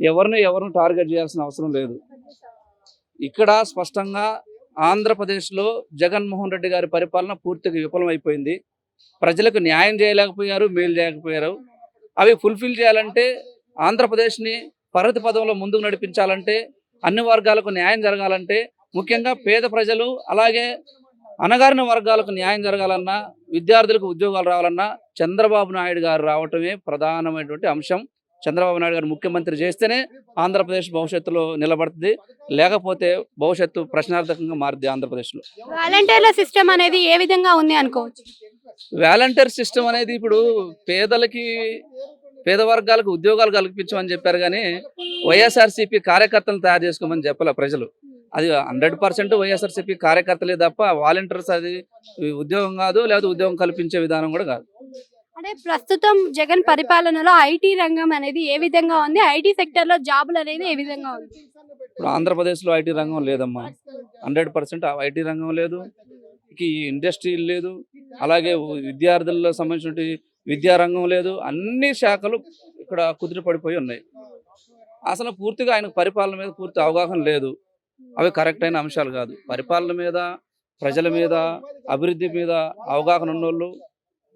ఎవరిని టార్గెట్ చేయాల్సిన అవసరం లేదు. ఇక్కడ స్పష్టంగా ఆంధ్రప్రదేశ్లో జగన్మోహన్ రెడ్డి గారి పరిపాలన పూర్తిగా విఫలమైపోయింది. ప్రజలకు న్యాయం చేయలేకపోయారు, మేలు చేయకపోయారు. అవి ఫుల్ఫిల్ చేయాలంటే, ఆంధ్రప్రదేశ్ని ప్రగతి పదంలో ముందుకు నడిపించాలంటే, అన్ని వర్గాలకు న్యాయం జరగాలంటే, ముఖ్యంగా పేద ప్రజలు అలాగే అణగారిన వర్గాలకు న్యాయం జరగాలన్నా, విద్యార్థులకు ఉద్యోగాలు రావాలన్నా చంద్రబాబు నాయుడు గారు రావటమే ప్రధానమైనటువంటి అంశం. చంద్రబాబు నాయుడు గారు ముఖ్యమంత్రి చేస్తేనే ఆంధ్రప్రదేశ్ భవిష్యత్తులో నిలబడుతుంది. లేకపోతే భవిష్యత్తు ప్రశ్నార్థకంగా మారుద్ది ఆంధ్రప్రదేశ్లో. వాలంటీర్ల సిస్టమ్ అనేది ఏ విధంగా ఉంది అనుకోవచ్చు? వాలంటీర్ సిస్టమ్ అనేది ఇప్పుడు పేద వర్గాలకు ఉద్యోగాలు కల్పించమని చెప్పారు, కానీ వైఎస్ఆర్సీపీ కార్యకర్తలను తయారు చేసుకోమని చెప్పలే ప్రజలు. అది 100% వైఎస్ఆర్సీపీ కార్యకర్తలే తప్ప వాలంటీర్స్ అది ఉద్యోగం కాదు, లేదా ఉద్యోగం కల్పించే విధానం కూడా కాదు. అంటే ప్రస్తుతం జగన్ పరిపాలనలో ఐటీ రంగం అనేది ఏ విధంగా ఉంది? ఐటీ సెక్టర్ లో జాబులు అనేది ఏ విధంగా ఉంది? ఇప్పుడు ఆంధ్రప్రదేశ్లో ఐటీ రంగం లేదమ్మా. 100% ఐటీ రంగం లేదు, ఈ ఇండస్ట్రీ లేదు, అలాగే విద్యార్థులకు సంబంధించిన విద్యారంగం లేదు. అన్ని శాఖలు ఇక్కడ కుదిరి పడిపోయి ఉన్నాయి. అసలు పూర్తిగా ఆయనకు పరిపాలన మీద పూర్తి అవగాహన లేదు. అవి కరెక్ట్ అయిన అంశాలు కాదు. పరిపాలన మీద, ప్రజల మీద, అభివృద్ధి మీద అవగాహన ఉన్నోళ్ళు,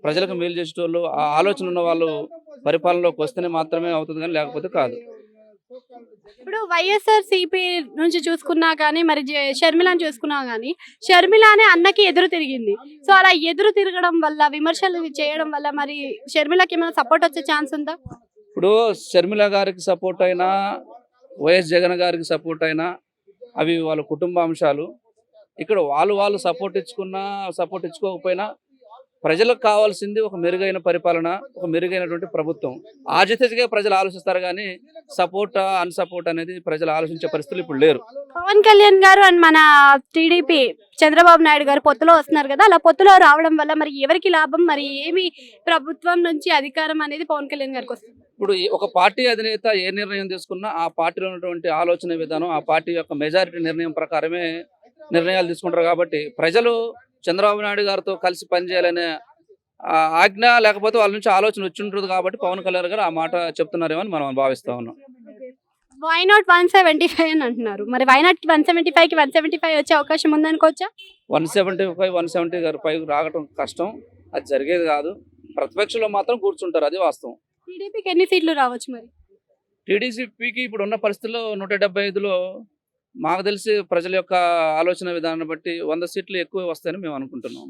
ప్రజలకు మేలు చేసేటోళ్ళు, ఆ ఆలోచన ఉన్న వాళ్ళు పరిపాలనలోకి వస్తేనే మాత్రమే అవుతుంది, కానీ లేకపోతే కాదు. ఇప్పుడు వైఎస్ఆర్సీపీ నుంచి చూసుకున్నా కానీ, మరి షర్మిలాని చూసుకున్నా కానీ, షర్మిలానే అన్నకి ఎదురు తిరిగింది. సో అలా ఎదురు తిరగడం వల్ల, విమర్శలు చేయడం వల్ల మరి షర్మిలకి ఏమైనా సపోర్ట్ వచ్చే ఛాన్స్ ఉందా? ఇప్పుడు షర్మిల గారికి సపోర్ట్ అయినా, వైఎస్ జగన్ గారికి సపోర్ట్ అయినా, అవి వాళ్ళ కుటుంబ అంశాలు. ఇక్కడ వాళ్ళు సపోర్ట్ ఇచ్చుకోకపోయినా ప్రజలకు కావాల్సింది ఒక మెరుగైన పరిపాలన, ఒక మెరుగైనటువంటి ప్రభుత్వం. ఆ దిశగా ప్రజలు ఆలోచిస్తారు, కానీ సపోర్ట్ అన్సపోర్ట్ అనేది ప్రజలు ఆలోచించే పరిస్థితులు ఇప్పుడు లేరు. పవన్ కళ్యాణ్ గారు అండ్ మన టీడీపీ చంద్రబాబు నాయుడు గారు పొత్తులో వస్తున్నారు కదా, అలా పొత్తులో రావడం వల్ల మరి ఎవరికి లాభం? మరి ఏమి ప్రభుత్వం నుంచి అధికారం అనేది పవన్ కళ్యాణ్ గారికి వస్తుంది? ఇప్పుడు ఒక పార్టీ అధినేత ఏ నిర్ణయం తీసుకున్నా ఆ పార్టీలో ఉన్నటువంటి ఆలోచన విధానం, ఆ పార్టీ యొక్క మెజారిటీ నిర్ణయం ప్రకారమే నిర్ణయాలు తీసుకుంటారు. కాబట్టి ప్రజలు చంద్రబాబు నాయుడు గారితో కలిసి పనిచేయాలనే ఆజ్ఞ, లేకపోతే వాళ్ళ నుంచి ఆలోచన వచ్చి ఉంటుంది. కాబట్టి పవన్ కళ్యాణ్ గారు ఆ మాట చెప్తున్నారేమో అని మనం భావిస్తా ఉన్నాం. వై నాట్ 175 అని అంటున్నారు. మరి వై నాట్ 175కి 175 వచ్చే అవకాశం ఉందనుకోవచ్చా? 175 రావడం కష్టం, అది జరిగేది కాదు. ప్రతిపక్షంలో మాత్రం కూర్చుంటారు, అది వాస్తవం. టీడీపీకి ఎన్ని సీట్లు రావచ్చు? మరి టీడీపీకి ఇప్పుడు ఉన్న పరిస్థితుల్లో 175లో మాకు తెలిసి ప్రజల యొక్క ఆలోచన విధానాన్ని బట్టి 100 సీట్లు ఎక్కువ వస్తాయని మేము అనుకుంటున్నాము.